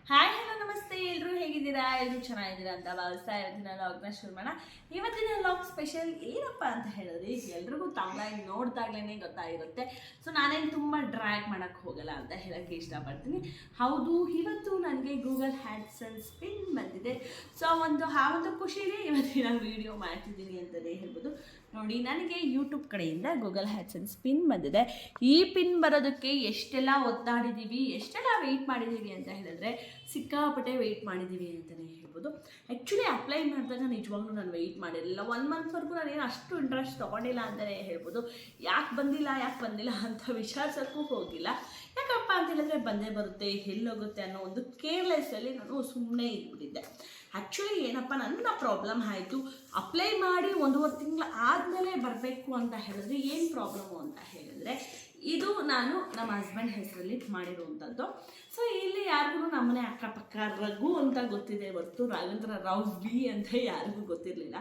Hi hello ನಮಸ್ತೆ, ಎಲ್ಲರೂ ಹೇಗಿದ್ದೀರಾ? ಎಲ್ಲರೂ ಚೆನ್ನಾಗಿದ್ದೀರಾ ಅಂತ ಭಾವಿಸ್ತಾ ಇವತ್ತಿನ ಲಾಗ್ನ ಶುರು ಮಾಡೋಣ. ಇವತ್ತಿನ ಲಾಗ್ ಸ್ಪೆಷಲ್ ಏನಪ್ಪ ಅಂತ ಹೇಳಿದ್ರೆ, ಎಲ್ರಿಗೂ ತಮ್ಮನಾಗಿ ನೋಡಿದಾಗ್ಲೇ ಗೊತ್ತಾಗಿರುತ್ತೆ. ಸೊ ನಾನೇನು ತುಂಬ ಡ್ರ್ಯಾಗ್ ಮಾಡೋಕ್ಕೆ ಹೋಗಲ್ಲ ಅಂತ ಹೇಳೋಕ್ಕೆ ಇಷ್ಟಪಡ್ತೀನಿ. ಹೌದು, ಇವತ್ತು ನನಗೆ ಗೂಗಲ್ ಹ್ಯಾಡ್ಸೆನ್ಸ್ ಪಿನ್ ಬಂದಿದೆ. ಸೊ ಆ ಒಂದು ಖುಷಿನೇ ಇವತ್ತಿನ ವೀಡಿಯೋ ಮಾಡ್ತಿದ್ದೀನಿ ಅಂತಲೇ ಹೇಳ್ಬೋದು. ನೋಡಿ, ನನಗೆ ಯೂಟ್ಯೂಬ್ ಕಡೆಯಿಂದ ಗೂಗಲ್ ಹ್ಯಾಡ್ಸೆನ್ಸ್ ಪಿನ್ ಬಂದಿದೆ. ಈ ಪಿನ್ ಬರೋದಕ್ಕೆ ಎಷ್ಟೆಲ್ಲ ಒತ್ತಾಡಿದ್ದೀವಿ, ಎಷ್ಟೆಲ್ಲ ವೆಯ್ಟ್ ಮಾಡಿದ್ದೀವಿ ಅಂತ ಹೇಳಿದ್ರೆ ಸಿಕ್ಕಾಪಟ್ಟೆ ವೆಯ್ಟ್ ಮಾಡಿದ್ದೀವಿ ಅಂತಲೇ ಹೇಳ್ಬೋದು. ಆ್ಯಕ್ಚುಲಿ ಅಪ್ಲೈ ಮಾಡಿದಾಗ ನಿಜವಾಗ್ಲೂ ನಾನು ವೆಯ್ಟ್ ಮಾಡಿರಲಿಲ್ಲ. 1 ಮಂತ್ವರೆಗೂ ನಾನೇನು ಅಷ್ಟು ಇಂಟ್ರೆಸ್ಟ್ ತೊಗೊಂಡಿಲ್ಲ ಅಂತಲೇ ಹೇಳ್ಬೋದು. ಯಾಕೆ ಬಂದಿಲ್ಲ ಅಂತ ವಿಚಾರಿಸೋಕ್ಕೂ ಹೋಗಿಲ್ಲ. ಯಾಕಪ್ಪ ಅಂತ ಹೇಳಿದ್ರೆ ಬಂದೇ ಬರುತ್ತೆ, ಎಲ್ಲೋಗುತ್ತೆ ಅನ್ನೋ ಒಂದು ಕೇರ್ಲೆಸ್ಸಲ್ಲಿ ನಾನು ಸುಮ್ಮನೆ ಇದ್ಬಿಟ್ಟಿದ್ದೆ. ಆ್ಯಕ್ಚುಲಿ ಏನಪ್ಪ ನನ್ನ ಪ್ರಾಬ್ಲಮ್ ಆಯಿತು, ಅಪ್ಲೈ ಮಾಡಿ 1.5 ತಿಂಗಳು ಆದಮೇಲೆ ಬರಬೇಕು ಅಂತ ಹೇಳಿದ್ರೆ ಏನು ಪ್ರಾಬ್ಲಮ್ಮು ಅಂತ ಹೇಳಿದ್ರೆ, ಇದು ನಾನು ನಮ್ಮ ಹಸ್ಬೆಂಡ್ ಹೆಸರಲ್ಲಿ ಮಾಡಿರುವಂಥದ್ದು. ಸೊ ಇಲ್ಲಿ ಯಾರಿಗೂ ನಮ್ಮನೆ ಅಕ್ಕಪಕ್ಕ ರಘು ಅಂತ ಗೊತ್ತಿದೆ ಹೊರತು ರಾಘವೇಂದ್ರ ರಾವ್ ಬಿ ಅಂತ ಯಾರಿಗೂ ಗೊತ್ತಿರಲಿಲ್ಲ.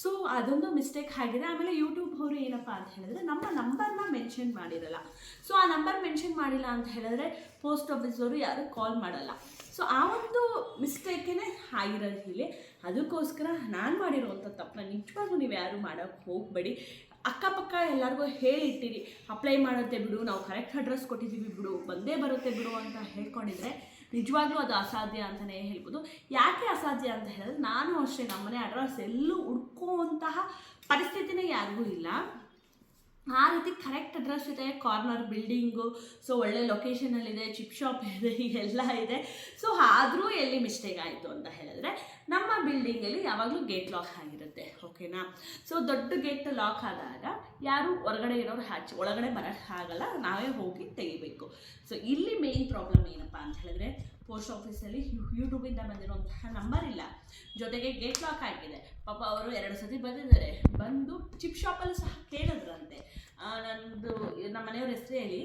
ಸೊ ಅದೊಂದು ಮಿಸ್ಟೇಕ್ ಆಗಿದೆ. ಆಮೇಲೆ ಯೂಟ್ಯೂಬ್ ಅವರು ಏನಪ್ಪ ಅಂತ ಹೇಳಿದ್ರೆ ನಮ್ಮ ನಂಬರ್ನ ಮೆನ್ಷನ್ ಮಾಡಿರಲ್ಲ. ಸೊ ಆ ನಂಬರ್ ಮೆನ್ಷನ್ ಮಾಡಿಲ್ಲ ಅಂತ ಹೇಳಿದ್ರೆ ಪೋಸ್ಟ್ ಆಫೀಸವರು ಯಾರು ಕಾಲ್ ಮಾಡಲ್ಲ. ಸೊ ಆ ಒಂದು ಮಿಸ್ಟೇಕೇ ಆಗಿರೋದು ಇಲ್ಲಿ. ಅದಕ್ಕೋಸ್ಕರ ನಾನು ಮಾಡಿರುವಂಥ ತಪ್ಪನ್ನ ನಿಜವಾಗೂ ನೀವು ಯಾರು ಮಾಡೋಕ್ಕೆ ಹೋಗಬೇಡಿ. ಅಕ್ಕಪಕ್ಕ ಎಲ್ಲರಿಗೂ ಹೇಳಿಟ್ಟಿರಿ, ಅಪ್ಲೈ ಮಾಡುತ್ತೆ ಬಿಡು, ನಾವು ಕರೆಕ್ಟ್ ಅಡ್ರೆಸ್ ಕೊಟ್ಟಿದ್ದೀವಿ ಬಿಡು, ಬಂದೇ ಬರುತ್ತೆ ಬಿಡು ಅಂತ ಹೇಳ್ಕೊಂಡಿದ್ರೆ ನಿಜವಾಗ್ಲೂ ಅದು ಅಸಾಧ್ಯ ಅಂತಲೇ ಹೇಳ್ಬೋದು. ಯಾಕೆ ಅಸಾಧ್ಯ ಅಂತ ಹೇಳಿದ್ರೆ, ನಾನು ಅಷ್ಟೇ ನಮ್ಮನೆ ಅಡ್ರೆಸ್ ಎಲ್ಲೂ ಹುಡ್ಕೋವಂತಹ ಪರಿಸ್ಥಿತಿನೇ ಯಾರಿಗೂ ಇಲ್ಲ. ಆ ರೀತಿ ಕರೆಕ್ಟ್ ಅಡ್ರೆಸ್ ಇದೆ, ಕಾರ್ನರ್ ಬಿಲ್ಡಿಂಗು, ಸೊ ಒಳ್ಳೆ ಲೊಕೇಶನಲ್ಲಿದೆ, ಚಿಪ್ ಶಾಪ್ ಇದೆ, ಎಲ್ಲ ಇದೆ. ಸೊ ಆದರೂ ಎಲ್ಲಿ ಮಿಸ್ಟೇಕ್ ಆಯಿತು ಅಂತ ಹೇಳಿದ್ರೆ, ನಮ್ಮ ಬಿಲ್ಡಿಂಗಲ್ಲಿ ಯಾವಾಗಲೂ ಗೇಟ್ ಲಾಕ್ ಆಗಿರುತ್ತೆ, ಓಕೆನಾ. ಸೊ ದೊಡ್ಡ ಗೇಟ್ ಲಾಕ್ ಆದಾಗ ಯಾರು ಹೊರಗಡೆ ಇರೋರು ಒಳಗಡೆ ಬರೋಕ್ಕಾಗಲ್ಲ, ನಾವೇ ಹೋಗಿ ತೆಗಿಬೇಕು. ಸೊ ಇಲ್ಲಿ ಮೇಯ್ನ್ ಪ್ರಾಬ್ಲಮ್ ಏನಪ್ಪ ಅಂತ ಹೇಳಿದ್ರೆ, ಪೋಸ್ಟ್ ಆಫೀಸಲ್ಲಿ ಯೂಟ್ಯೂಬಿಂದ ಬಂದಿರುವಂತಹ ನಂಬರ್ ಇಲ್ಲ, ಜೊತೆಗೆ ಗೇಟ್ ಲಾಕ್ ಆಗಿದೆ. ಪಾಪ ಅವರು 2 ಸತಿ ಬಂದಿದ್ದಾರೆ. ಬಂದು ಚಿಪ್ ಶಾಪಲ್ಲಿ ಸಹ ಕೇಳಿದ್ರಂತೆ, ನನ್ನದು ನಮ್ಮ ಮನೆಯವ್ರ ಹೆಸರು ಹೇಳಿ.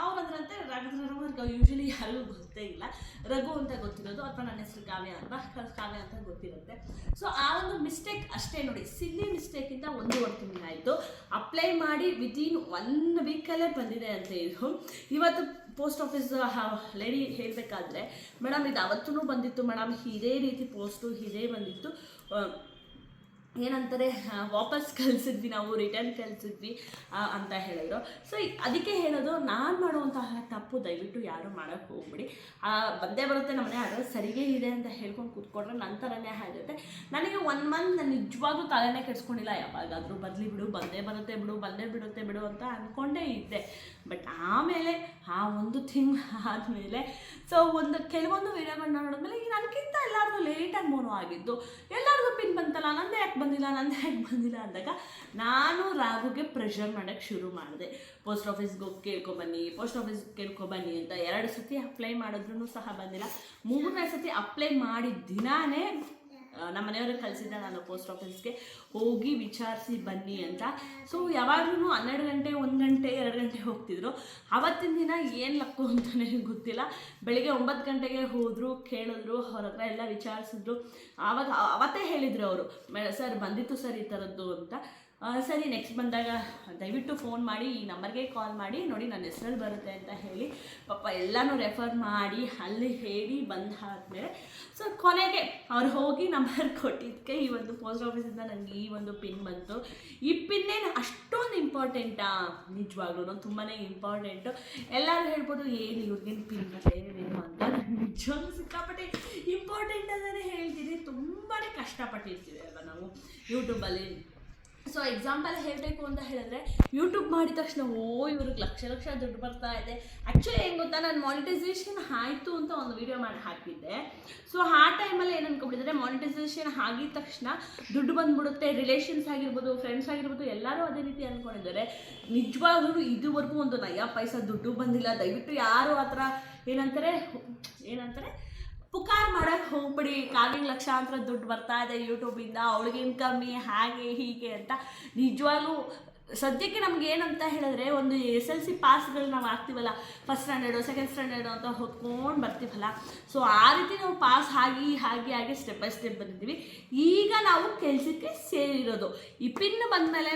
ಅವ್ರಂದ್ರಂತೆ ರಾಘವೇಂದ್ರ ಯೂಶ್ವಲಿ ಯಾರಿಗೂ ಗೊತ್ತೇ ಇಲ್ಲ, ರಘು ಅಂತ ಗೊತ್ತಿರೋದು, ಅಥವಾ ನನ್ನ ಹೆಸರು ಕಾವ್ಯ ಅಲ್ವಾ, ಕಾವ್ಯ ಅಂತ ಗೊತ್ತಿರುತ್ತೆ. ಸೊ ಆ ಒಂದು ಮಿಸ್ಟೇಕ್ ಅಷ್ಟೇ ನೋಡಿ, ಸಿಲ್ಲಿ ಮಿಸ್ಟೇಕಿಂದ 1.5 ತಿಂಗಳಾಯಿತು. ಅಪ್ಲೈ ಮಾಡಿ ವಿತಿನ್ 1 ವೀಕಲ್ಲೇ ಬಂದಿದೆ ಅಂತ ಇದು. ಇವತ್ತು ಪೋಸ್ಟ್ ಆಫೀಸ್ ಲೇಡಿ ಹೇಳಬೇಕಾದ್ರೆ, ಮೇಡಮ್ ಇದು ಅವತ್ತೂ ಬಂದಿತ್ತು ಮೇಡಮ್, ಇದೇ ರೀತಿ ಪೋಸ್ಟು ಇದೇ ಬಂದಿತ್ತು, ಏನಂತಾರೆ ವಾಪಸ್ ಕಳಿಸಿದ್ವಿ, ನಾವು ರಿಟರ್ನ್ ಕಳಿಸಿದ್ವಿ ಅಂತ ಹೇಳಿದ್ರು. ಸೊ ಅದಕ್ಕೆ ಹೇಳೋದು, ನಾನು ಮಾಡುವಂತಹ ತಪ್ಪು ದಯವಿಟ್ಟು ಯಾರು ಮಾಡೋಕ್ಕೆ ಹೋಗ್ಬಿಡಿ. ಬಂದೇ ಬರುತ್ತೆ, ನಮ್ಮನೆ ಅಡ್ರೆಸ್ ಸರಿಗೆ ಇದೆ ಅಂತ ಹೇಳ್ಕೊಂಡು ಕೂತ್ಕೊಂಡ್ರೆ ನಂತರನೇ ಆಗುತ್ತೆ. ನನಗೆ 1 ಮಂತ್ ನಾನು ನಿಜವಾಗ್ಲೂ ತಲೆನೇ ಕೆಡಿಸ್ಕೊಂಡಿಲ್ಲ, ಯಾವಾಗಾದರೂ ಬರಲಿ ಬಿಡು, ಬಂದೇ ಬರುತ್ತೆ ಬಿಡು, ಬಂದೇ ಬಿಡುತ್ತೆ ಬಿಡು ಅಂತ ಅಂದ್ಕೊಂಡೇ ಇದ್ದೆ. ಬಟ್ ಆಮೇಲೆ ಆ 1 ತಿಂಗಳು ಆದಮೇಲೆ ಸೊ ಕೆಲವೊಂದು ವೀಡಿಯೋಗಳನ್ನ ನೋಡಿದ್ಮೇಲೆ ನನಗಿಂತ ಎಲ್ಲರಿಗೂ ಲೇಟಾಗಿ ಮೋನೋ ಆಗಿದ್ದು, ಎಲ್ಲರಿಗೂ ಪಿನ್ ಬಂತಲ್ಲ, ನಂದೇ ಯಾಕೆ ಬಂದಿಲ್ಲ ಅಂದಾಗ ನಾನು ರಾಘುಗೆ ಪ್ರೆಷರ್ ಮಾಡೋಕ್ಕೆ ಶುರು ಮಾಡಿದೆ. ಪೋಸ್ಟ್ ಆಫೀಸ್ಗೆ ಹೋಗಿ ಕೇಳ್ಕೊಬನ್ನಿ ಅಂತ 2 ಸತಿ ಅಪ್ಲೈ ಮಾಡಿದ್ರೂ ಸಹ ಬಂದಿಲ್ಲ. 3ನೇ ಸತಿ ಅಪ್ಲೈ ಮಾಡಿದ ದಿನಾನೇ ನಮ್ಮ ಮನೆಯವ್ರಿಗೆ ಕಳಿಸಿದ್ದೆ ನಾನು ಪೋಸ್ಟ್ ಆಫೀಸ್ಗೆ ಹೋಗಿ ವಿಚಾರಿಸಿ ಬನ್ನಿ ಅಂತ. ಸೊ ಯಾವಾಗಲೂ 12 ಗಂಟೆ, 1 ಗಂಟೆ, 2 ಗಂಟೆ ಹೋಗ್ತಿದ್ರು. ಆವತ್ತಿನ ದಿನ ಏನು ಲಕ್ಕು ಅಂತಲೇ ಗೊತ್ತಿಲ್ಲ. ಬೆಳಿಗ್ಗೆ 9 ಗಂಟೆಗೆ ಹೋದರು, ಕೇಳಿದ್ರು, ಅವ್ರ ಹತ್ರ ಎಲ್ಲ ವಿಚಾರಿಸಿದ್ರು. ಅವತ್ತೇ ಹೇಳಿದರು ಅವರು, ಸರ್ ಬಂದಿತ್ತು ಸರ್ ಈ ಥರದ್ದು ಅಂತ. ಸರಿ, ನೆಕ್ಸ್ಟ್ ಬಂದಾಗ ದಯವಿಟ್ಟು ಫೋನ್ ಮಾಡಿ, ಈ ನಂಬರ್ಗೆ ಕಾಲ್ ಮಾಡಿ ನೋಡಿ, ನನ್ನ ಹೆಸರಲ್ಲಿ ಬರುತ್ತೆ ಅಂತ ಹೇಳಿ ಪಾಪ ಎಲ್ಲನೂ ರೆಫರ್ ಮಾಡಿ ಅಲ್ಲಿ ಹೇಳಿ ಬಂದಾದ್ಮೇಲೆ ಸೊ ಕೊನೆಗೆ ಅವ್ರು ಹೋಗಿ ನಂಬರ್ ಕೊಟ್ಟಿದ್ದಕ್ಕೆ ಈ ಒಂದು ಪೋಸ್ಟ್ ಆಫೀಸಿಂದ ನನಗೆ ಈ ಒಂದು ಪಿನ್ ಬಂತು. ಈ ಪಿನ್ನೇನು ಅಷ್ಟೊಂದು ಇಂಪಾರ್ಟೆಂಟಾ? ನಿಜವಾಗ್ಲೂ ತುಂಬಾ ಇಂಪಾರ್ಟೆಂಟು. ಎಲ್ಲರೂ ಹೇಳ್ಬೋದು, ಏನು ಇವ್ರಿಗೇನು ಪಿನ್ ಏನು ಅಂತ. ನಿಜವಾಗ್ಲೂ ಸಿಕ್ಕಾಪಟ್ಟೆ ಇಂಪಾರ್ಟೆಂಟ್ ಅಂತಲೇ ಹೇಳ್ತೀನಿ. ತುಂಬಾ ಕಷ್ಟಪಟ್ಟಿರ್ತೀವಿ ಅಲ್ವ ನಾವು ಯೂಟ್ಯೂಬಲ್ಲಿ. ಸೊ ಎಕ್ಸಾಂಪಲ್ ಹೇಳಬೇಕು ಅಂತ ಹೇಳಿದ್ರೆ, ಯೂಟ್ಯೂಬ್ ಮಾಡಿದ ತಕ್ಷಣ ಇವ್ರಿಗೆ ಲಕ್ಷ ದುಡ್ಡು ಬರ್ತಾ ಇದೆ. ಆ್ಯಕ್ಚುಲಿ ಏನು ಗೊತ್ತಾ, ನಾನು ಮಾನಿಟೈಸೇಷನ್ ಆಯಿತು ಅಂತ ಒಂದು ವೀಡಿಯೋ ಮಾಡಿ ಹಾಕಿದ್ದೆ. ಸೊ ಆ ಟೈಮಲ್ಲಿ ಏನು ಅನ್ಕೊಂಡ್ಬಿಟ್ಟಿದ್ರೆ, ಮಾನಿಟೈಸೇಷನ್ ಆಗಿದ ತಕ್ಷಣ ದುಡ್ಡು ಬಂದ್ಬಿಡುತ್ತೆ, ರಿಲೇಷನ್ಸ್ ಆಗಿರ್ಬೋದು, ಫ್ರೆಂಡ್ಸ್ ಆಗಿರ್ಬೋದು, ಎಲ್ಲರೂ ಅದೇ ರೀತಿ ಅಂದ್ಕೊಂಡಿದ್ದಾರೆ. ನಿಜವಾಗ್ಲೂ ಇದುವರೆಗೂ ಒಂದು ನಯ ಪೈಸಾ ದುಡ್ಡು ಬಂದಿಲ್ಲ. ದಯವಿಟ್ಟು ಯಾರು ಆ ಥರ ಏನಂತಾರೆ ಪುಕಾರ್ ಮಾಡೋಕ್ಕೆ ಹೋಗ್ಬಿಡಿ. ಕಾವ್ಯಂಗೆ ಲಕ್ಷಾಂತರ ದುಡ್ಡು ಬರ್ತಾ ಇದೆ ಯೂಟ್ಯೂಬಿಂದ, ಅವಳಿಗೇನು ಕಮ್ಮಿ, ಹಾಗೆ ಹೀಗೆ ಅಂತ. ನಿಜವಾಗ್ಲೂ ಸದ್ಯಕ್ಕೆ ನಮ್ಗೆ ಏನಂತ ಹೇಳಿದ್ರೆ ಒಂದು SLC ಪಾಸ್ಗಳು ನಾವು ಆಗ್ತೀವಲ್ಲ, ಫಸ್ಟ್ ಸ್ಟ್ಯಾಂಡರ್ಡು ಸೆಕೆಂಡ್ ಸ್ಟ್ಯಾಂಡರ್ಡು ಅಂತ ಹೊತ್ಕೊಂಡು ಬರ್ತೀವಲ್ಲ, ಸೊ ಆ ರೀತಿ ನಾವು ಪಾಸ್ ಆಗಿ ಸ್ಟೆಪ್ ಬೈ ಸ್ಟೆಪ್ ಬಂದಿದ್ದೀವಿ. ಈಗ ನಾವು ಕೆಲಸಕ್ಕೆ ಸೇರಿರೋದು ಈ ಪಿನ್ ಬಂದಮೇಲೆ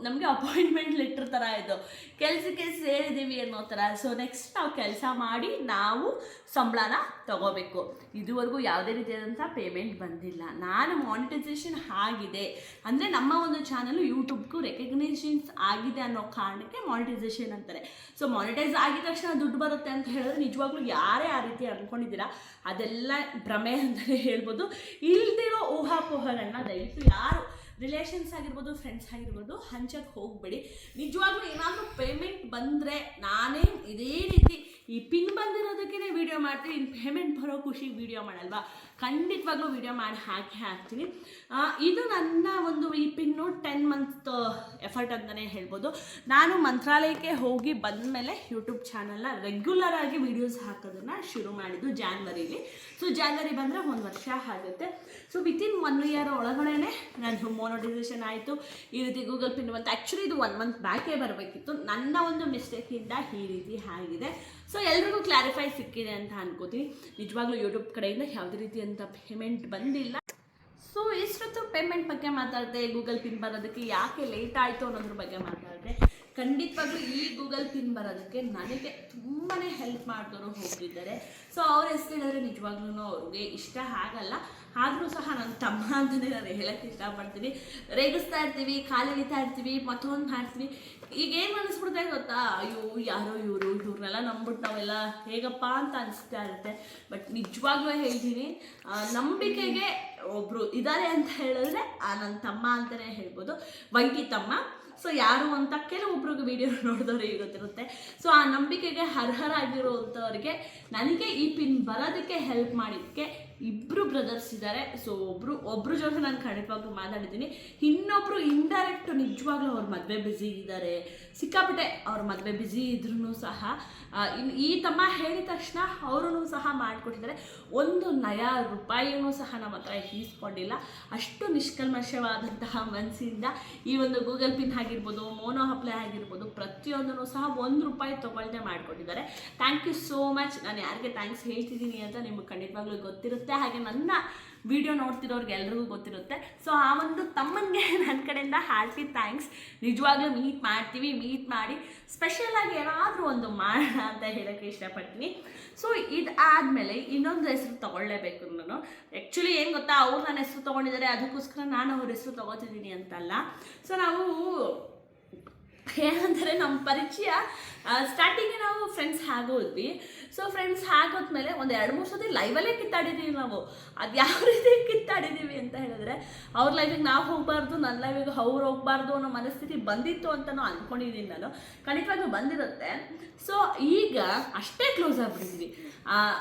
ನಮಗೆ ಅಪಾಯಿಂಟ್ಮೆಂಟ್ ಲೆಟ್ರ್ ಥರ ಇದು ಕೆಲಸಕ್ಕೆ ಸೇರಿದ್ದೀವಿ ಅನ್ನೋ ಥರ. ಸೊ ನೆಕ್ಸ್ಟ್ ನಾವು ಕೆಲಸ ಮಾಡಿ ನಾವು ಸಂಬಳನ ತಗೋಬೇಕು. ಇದುವರೆಗೂ ಯಾವುದೇ ರೀತಿಯಾದಂಥ ಪೇಮೆಂಟ್ ಬಂದಿಲ್ಲ. ನಾನು ಮಾನಿಟೈಸೇಷನ್ ಆಗಿದೆ ಅಂದರೆ ನಮ್ಮ ಒಂದು ಚಾನಲ್ ಯೂಟ್ಯೂಬ್ಗೂ ರೆಕಗ್ನೇಷನ್ಸ್ ಆಗಿದೆ ಅನ್ನೋ ಕಾರಣಕ್ಕೆ ಮಾನಿಟೈಸೇಷನ್ ಅಂತಾರೆ. ಸೊ ಮಾನಿಟೈಸ್ ಆಗಿದ ತಕ್ಷಣ ದುಡ್ಡು ಬರುತ್ತೆ ಅಂತ ಹೇಳಿದ್ರೆ ನಿಜವಾಗ್ಲೂ ಯಾರೇ ಆ ರೀತಿ ಅಂದ್ಕೊಂಡಿದ್ದೀರಾ ಅದೆಲ್ಲ ಭ್ರಮೆ ಅಂತಲೇ ಹೇಳ್ಬೋದು. ಇಲ್ದಿರೋ ಊಹಾಪೋಹಗಳನ್ನ ದಯವಿಟ್ಟು ಯಾರು ರಿಲೇಷನ್ಸ್ ಆಗಿರ್ಬೋದು, ಫ್ರೆಂಡ್ಸ್ ಆಗಿರ್ಬೋದು ಹಂಚಕ್ಕೆ ಹೋಗಬೇಡಿ. ನಿಜವಾಗ್ಲೂ ಏನಾದರೂ ಪೇಮೆಂಟ್ ಬಂದರೆ ನಾನೇ ಇದೇ ರೀತಿ ಈ ಪಿನ್ ಬಂದಿರೋದಕ್ಕೇ ವಿಡಿಯೋ ಮಾಡ್ತೀನಿ. ಇನ್ನು ಪೇಮೆಂಟ್ ಬರೋ ಖುಷಿಗೆ ವಿಡಿಯೋ ಮಾಡಲ್ವಾ, ಖಂಡಿತವಾಗ್ಲೂ ವಿಡಿಯೋ ಮಾಡಿ ಹಾಕ್ತೀನಿ. ಇದು ನನ್ನ ಒಂದು ಈ ಪಿನ್ನು 10 ಮಂತ್ ಎಫರ್ಟ್ ಅಂತಲೇ ಹೇಳ್ಬೋದು. ನಾನು ಮಂತ್ರಾಲಯಕ್ಕೆ ಹೋಗಿ ಬಂದಮೇಲೆ ಯೂಟ್ಯೂಬ್ ಚಾನಲ್ನ ರೆಗ್ಯುಲರ್ ಆಗಿ ವೀಡಿಯೋಸ್ ಹಾಕೋದನ್ನು ಶುರು ಮಾಡಿದ್ದು ಜಾನ್ವರಿಲಿ. ಸೊ ಜಾನ್ವರಿ ಬಂದರೆ 1 ವರ್ಷ ಆಗುತ್ತೆ. ಸೊ ವಿತಿನ್ 1 ಇಯರ್ ಒಳಗಡೆ ನಾನು ಮಾನಿಟೈಸೇಷನ್ ಆಯಿತು. ಈ ರೀತಿ ಗೂಗಲ್ ಪಿನ್ ಬಂತು. ಆ್ಯಕ್ಚುಲಿ ಇದು 1 ಮಂತ್ ಬ್ಯಾಕೇ ಬರಬೇಕಿತ್ತು. ನನ್ನ ಒಂದು ಮಿಸ್ಟೇಕಿಂದ ಈ ರೀತಿ ಆಗಿದೆ. ಸೊ ಎಲ್ರಿಗೂ ಕ್ಲಾರಿಫೈ ಸಿಕ್ಕಿದೆ ಅಂತ ಅನ್ಕೋತೀನಿ. ನಿಜವಾಗ್ಲೂ ಯೂಟ್ಯೂಬ್ ಕಡೆಯಿಂದ ಯಾವುದೇ ರೀತಿ ಅಂತ ಪೇಮೆಂಟ್ ಬಂದಿಲ್ಲ. ಸೊ ಇಷ್ಟೊತ್ತು ಪೇಮೆಂಟ್ ಬಗ್ಗೆ ಮಾತಾಡಿದೆ, ಗೂಗಲ್ ಪಿನ್ ಬರೋದಕ್ಕೆ ಯಾಕೆ ಲೇಟ್ ಆಯಿತು ಅನ್ನೋದ್ರ ಬಗ್ಗೆ ಮಾತಾಡಿದೆ. ಖಂಡಿತವಾಗ್ಲೂ ಈ ಗೂಗಲ್ ಪಿನ್ ಬರೋದಕ್ಕೆ ನನಗೆ ತುಂಬಾ ಹೆಲ್ಪ್ ಮಾಡಿದವರು ಹೋಗಿದ್ದಾರೆ. ಸೊ ಅವ್ರ ಹೆಸರು ಹೇಳಿದ್ರೆ ನಿಜವಾಗ್ಲೂ ಅವ್ರಿಗೆ ಇಷ್ಟ ಆಗಲ್ಲ. ಆದರೂ ಸಹ ನನ್ನ ತಮ್ಮ ಅಂತಲೇ ನಾನು ಹೇಳೋಕ್ಕೆ ಇಷ್ಟಪಡ್ತೀನಿ. ರೇಗಿಸ್ತಾ ಇರ್ತೀವಿ, ಕಾಲು ಎಳಿತಾ ಇರ್ತೀವಿ, ಮತ್ತೊಂದು ಮಾಡ್ತೀವಿ. ಈಗ ಏನು ಅನ್ನಿಸ್ಬಿಡ್ತಾ ಗೊತ್ತಾ, ಅಯ್ಯೋ ಯಾರೋ ಇವ್ರನ್ನೆಲ್ಲ ನಂಬಿಟ್ಟು ನಾವೆಲ್ಲ ಹೇಗಪ್ಪ ಅಂತ ಅನಿಸ್ತಾ ಇರುತ್ತೆ. ಬಟ್ ನಿಜವಾಗ್ಲೂ ಹೇಳ್ತೀನಿ, ನಂಬಿಕೆಗೆ ಒಬ್ಬರು ಇದ್ದಾರೆ ಅಂತ ಹೇಳಿದ್ರೆ ನನ್ನ ತಮ್ಮ ಅಂತಲೇ ಹೇಳ್ಬೋದು, ವೈಟಿ ತಮ್ಮ. ಸೊ ಯಾರು ಅಂತ ಕೆಲವೊಬ್ರಿಗೆ ವಿಡಿಯೋ ನೋಡಿದವ್ರಿಗೆ ಗೊತ್ತಿರುತ್ತೆ. ಸೊ ಆ ನಂಬಿಕೆಗೆ ಅರ್ಹರಾಗಿರುವಂಥವ್ರಿಗೆ ನನಗೆ ಈ ಪಿನ್ ಬರೋದಕ್ಕೆ ಹೆಲ್ಪ್ ಮಾಡಿದ್ದಕ್ಕೆ ಇಬ್ಬರು ಬ್ರದರ್ಸ್ ಇದ್ದಾರೆ. ಸೊ ಒಬ್ಬರು ಜೊತೆ ನಾನು ಖಂಡಿತವಾಗ್ಲೂ ಮಾತಾಡಿದ್ದೀನಿ. ಇನ್ನೊಬ್ಬರು ಇಂಡೈರೆಕ್ಟ್ ನಿಜವಾಗ್ಲೂ ಅವ್ರ ಮದುವೆ ಬ್ಯುಸಿ ಇದ್ದಾರೆ, ಸಿಕ್ಕಾಪಟ್ಟೆ ಅವ್ರ ಮದುವೆ ಬ್ಯುಸಿ ಇದ್ರೂ ಸಹ ಈ ತಮ್ಮ ಹೇಳಿದ ತಕ್ಷಣ ಅವರೂ ಸಹ ಮಾಡಿಕೊಟ್ಟಿದ್ದಾರೆ. 1 ನಯಾ ರೂಪಾಯಿನೂ ಸಹ ನಮ್ಮ ಹತ್ರ ಈಸ್ಕೊಂಡಿಲ್ಲ. ಅಷ್ಟು ನಿಷ್ಕಲ್ಮಶವಾದಂತಹ ಮನಸ್ಸಿಂದ ಈ ಒಂದು ಗೂಗಲ್ ಪಿನ್ ಆಗಿರ್ಬೋದು, ಮೋನೋ ಅಪ್ಲೈ ಆಗಿರ್ಬೋದು, ಪ್ರತಿಯೊಂದೂ ಸಹ 1 ರೂಪಾಯಿ ತೊಗೊಳ್ದೆ ಮಾಡಿಕೊಟ್ಟಿದ್ದಾರೆ. Thank you so much. ನಾನು ಯಾರಿಗೆ ಥ್ಯಾಂಕ್ಸ್ ಹೇಳ್ತಿದ್ದೀನಿ ಅಂತ ನಿಮ್ಗೆ ಖಂಡಿತವಾಗ್ಲೂ ಗೊತ್ತಿರುತ್ತೆ, ಹಾಗೆ ನನ್ನ ವಿಡಿಯೋ ನೋಡ್ತಿರೋರ್ಗೆ ಎಲ್ರಿಗೂ ಗೊತ್ತಿರುತ್ತೆ. ಸೊ ಆ ಒಂದು ತಮ್ಮನಿಗೆ ನನ್ನ ಕಡೆಯಿಂದ ಹಾರ್ಟಿ ಥ್ಯಾಂಕ್ಸ್. ನಿಜವಾಗ್ಲೂ ಮೀಟ್ ಮಾಡಿ ಸ್ಪೆಷಲಾಗಿ ಏನಾದರೂ ಒಂದು ಮಾಡೋಣ ಅಂತ ಹೇಳೋಕ್ಕೆ ಇಷ್ಟಪಡ್ತೀನಿ. ಸೊ ಇದಾದಮೇಲೆ ಇನ್ನೊಂದು ಹೆಸರು ತೊಗೊಳ್ಳೇಬೇಕು ನಾನು. ಆ್ಯಕ್ಚುಲಿ ಏನು ಗೊತ್ತಾ, ಅವ್ರು ನನ್ನ ಹೆಸರು ತೊಗೊಂಡಿದ್ದಾರೆ, ಅದಕ್ಕೋಸ್ಕರ ನಾನು ಅವ್ರ ಹೆಸರು ತೊಗೋತಿದ್ದೀನಿ ಅಂತಲ್ಲ. ಸೊ ನಾವು ಏನಂದರೆ ನಮ್ಮ ಪರಿಚಯ ಸ್ಟಾರ್ಟಿಂಗ್ಗೆ ನಾವು ಫ್ರೆಂಡ್ಸ್ ಆಗೋದ್ವಿ. ಸೊ ಫ್ರೆಂಡ್ಸ್ ಆಗೋದ್ಮೇಲೆ ಒಂದು 2-3 ಸತಿ ಲೈವಲ್ಲೇ ಕಿತ್ತಾಡಿದ್ದೀವಿ ನಾವು. ಅದು ಯಾವ ರೀತಿ ಕಿತ್ತಾಡಿದ್ದೀವಿ ಅಂತ ಹೇಳಿದ್ರೆ, ಅವ್ರ ಲೈಫಿಗೆ ನಾವು ಹೋಗಬಾರ್ದು, ನನ್ನ ಲೈಫಿಗೆ ಅವ್ರು ಹೋಗಬಾರ್ದು ಅನ್ನೋ ಮನಸ್ಥಿತಿ ಬಂದಿತ್ತು ಅಂತಲೂ ಅಂದ್ಕೊಂಡಿದ್ದೀನಿ ನಾನು. ಖಂಡಿತವಾಗ್ಲೂ ಬಂದಿರುತ್ತೆ. ಸೊ ಈಗ ಅಷ್ಟೇ ಕ್ಲೋಸ್ ಆಗಿಬಿಟ್ಟಿದ್ವಿ.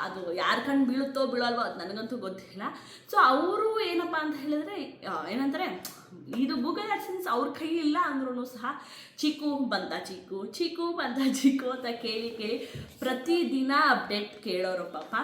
ಅದು ಯಾರ ಕಣ್ಣು ಬೀಳುತ್ತೋ ಬೀಳಲ್ವೋ ಅದು ನನಗಂತೂ ಗೊತ್ತಿಲ್ಲ. ಸೊ ಅವರು ಏನಪ್ಪ ಅಂತ ಹೇಳಿದ್ರೆ ಏನಂತಾರೆ, ಇದು ಗೂಗಲ್ ಆಡ್ಸೆನ್ಸ್ ಅವ್ರ ಕೈ ಇಲ್ಲ ಅಂದ್ರೂ ಸಹ ಚಿಕ್ಕು ಬಂತ ಅಂತ ಕೇಳಿ ಪ್ರತಿದಿನ ಅಪ್ಡೇಟ್ ಕೇಳೋರು ಪಾಪ.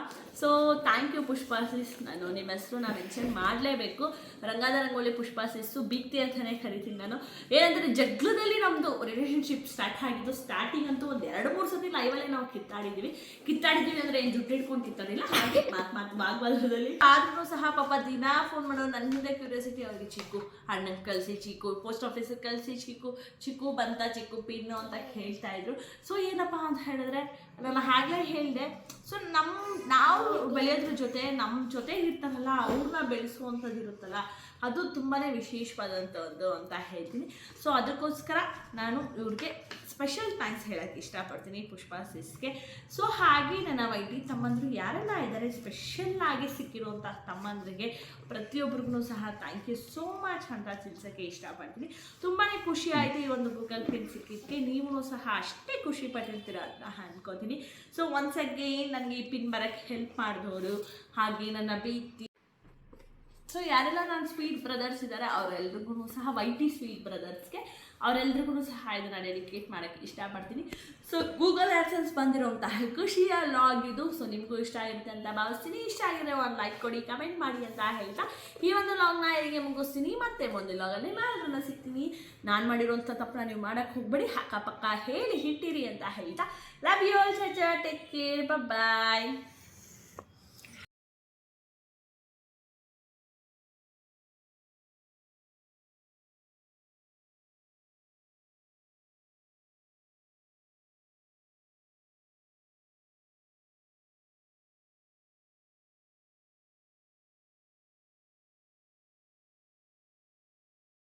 So thank you Pushpa sis. ನಾನು ನಿಮ್ಮ ಹೆಸರು ಮೆನ್ಷನ್ ಮಾಡಲೇಬೇಕು. ರಂಗಾದ ರಂಗೋಲಿ ಪುಷ್ಪಾಸಿಸ್ಸು ಬೀಗ್ತಿ ಅಂತಲೇ ಕರಿತೀನಿ ನಾನು. ಏನಂದರೆ ಜಗ್ಲದಲ್ಲಿ ನಮ್ಮದು ರಿಲೇಷನ್ಶಿಪ್ ಸ್ಟಾರ್ಟ್ ಆಗಿದ್ದು. ಸ್ಟಾರ್ಟಿಂಗ್ ಅಂತೂ ಒಂದು 2-3 ಸತಿ ಲೈವಲ್ಲೇ ನಾವು ಕಿತ್ತಾಡಿದ್ದೀವಿ ಅಂದರೆ ಏನು ದುಡ್ಡು ಇಟ್ಕೊಂಡು ಕಿತ್ತಾಡಿಲ್ಲ, ಹಾಗೆ ಮಾತು ಭಾಗವತದಲ್ಲಿ. ಆದ್ರೂ ಸಹ ಪಾಪ ದಿನ ಫೋನ್ ಮಾಡೋ ನನ್ನಿಂದ ಕ್ಯೂರಿಯಾಸಿಟಿ ಅವ್ರಿಗೆ ಚಿಕ್ಕು ಅಣ್ಣಗೆ ಕಳಿಸಿ, ಚಿಕ್ಕು ಪೋಸ್ಟ್ ಆಫೀಸಿಗೆ ಕಳಿಸಿ, ಚಿಕ್ಕು ಬಂತ, ಚಿಕ್ಕು ಪಿನ್ನು ಅಂತ ಹೇಳ್ತಾ ಇದ್ರು. ಸೊ ಏನಪ್ಪ ಅಂತ ಹೇಳಿದ್ರೆ, ನಾನು ಆಗಲೇ ಹೇಳಿದೆ, ಸೊ ನಾವು ಬೆಳೆಯೋದ್ರ ಜೊತೆ ನಮ್ಮ ಜೊತೆ ಇರ್ತಾರಲ್ಲ ಅವ್ರನ್ನ ಬೆಳೆಸುವಂಥದ್ದು ಇರುತ್ತಲ್ಲ, ಅದು ತುಂಬಾ ವಿಶೇಷವಾದಂಥದ್ದು ಅಂತ ಹೇಳ್ತೀನಿ. ಸೊ ಅದಕ್ಕೋಸ್ಕರ ನಾನು ಇವ್ರಿಗೆ ಸ್ಪೆಷಲ್ ಥ್ಯಾಂಕ್ಸ್ ಹೇಳೋಕ್ಕೆ ಇಷ್ಟಪಡ್ತೀನಿ, ಪುಷ್ಪಾಸಿಸ್ಗೆ. ಸೊ ಹಾಗೆ ನನ್ನ ವೈಟಿ ತಮ್ಮಂದರು ಯಾರೆಲ್ಲ ಇದ್ದಾರೆ ಸ್ಪೆಷಲ್ಲಾಗಿ ಸಿಕ್ಕಿರುವಂಥ ತಮ್ಮಂದ್ರಿಗೆ ಪ್ರತಿಯೊಬ್ಬರಿಗೂ ಸಹ ಥ್ಯಾಂಕ್ ಯು ಸೋ ಮಚ್ ಅಂತ ತಿಳಿಸೋಕ್ಕೆ ಇಷ್ಟಪಡ್ತೀನಿ. ತುಂಬಾ ಖುಷಿ ಆಯಿತು ಈ ಒಂದು ಗೂಗಲ್ ಪಿನ್ ಸಿಕ್ಕಿದ್ದಕ್ಕೆ. ನೀವು ಸಹ ಅಷ್ಟೇ ಖುಷಿ ಪಟ್ಟಿರ್ತೀರ ಅಂತ ಅನ್ಕೋತೀನಿ. ಸೊ ಒನ್ಸ್ ಅಗೇನ್ ನನಗೆ ಈ ಪಿನ್ ಬರೋಕ್ಕೆ ಹೆಲ್ಪ್ ಮಾಡಿದವರು, ಹಾಗೆ ನನ್ನ ಬೀತಿ. ಸೊ ಯಾರೆಲ್ಲ ನನ್ನ ಸ್ವೀಟ್ ಬ್ರದರ್ಸ್ ಇದ್ದಾರೆ ಅವರೆಲ್ರಿಗೂ ಸಹ ವೈಟಿ ಸ್ವೀಟ್ ಬ್ರದರ್ಸ್ಗೆ ಅವರೆಲ್ರಿಗೂ ಸಹ ಇದನ್ನು ಡೆಡಿಕೇಟ್ ಮಾಡೋಕ್ಕೆ ಇಷ್ಟಪಡ್ತೀನಿ. ಸೊ ಗೂಗಲ್ ಆ್ಯಡ್ಸೆನ್ಸ್ ಬಂದಿರೋಂತಹ ಖುಷಿಯ ಲಾಗ್ ಇದು. ಸೊ ನಿಮಗೂ ಇಷ್ಟ ಆಗಿರುತ್ತೆ ಅಂತ ಭಾವಿಸ್ತೀನಿ. ಇಷ್ಟ ಆಗಿದ್ರೆ ಒಂದು ಲೈಕ್ ಕೊಡಿ, ಕಮೆಂಟ್ ಮಾಡಿ ಅಂತ ಹೇಳ್ತಾ ಈ ಒಂದು ಲಾಗ್ನ ಇಲ್ಲಿಗೆ ಮುಗಿಸ್ತೀನಿ. ಮತ್ತೆ ಮುಂದೆ ಲಾಗಲ್ಲಿ ಮಾರನ್ನ ಸಿಗ್ತೀನಿ. ನಾನು ಮಾಡಿರೋಂಥ ತಪ್ಪನ್ನ ನೀವು ಮಾಡೋಕ್ಕೆ ಹೋಗ್ಬೇಡಿ, ಅಕ್ಕಪಕ್ಕ ಹೇಳಿ ಹಿಟ್ಟಿರಿ ಅಂತ ಹೇಳ್ತಾ love you all. Take care, bye.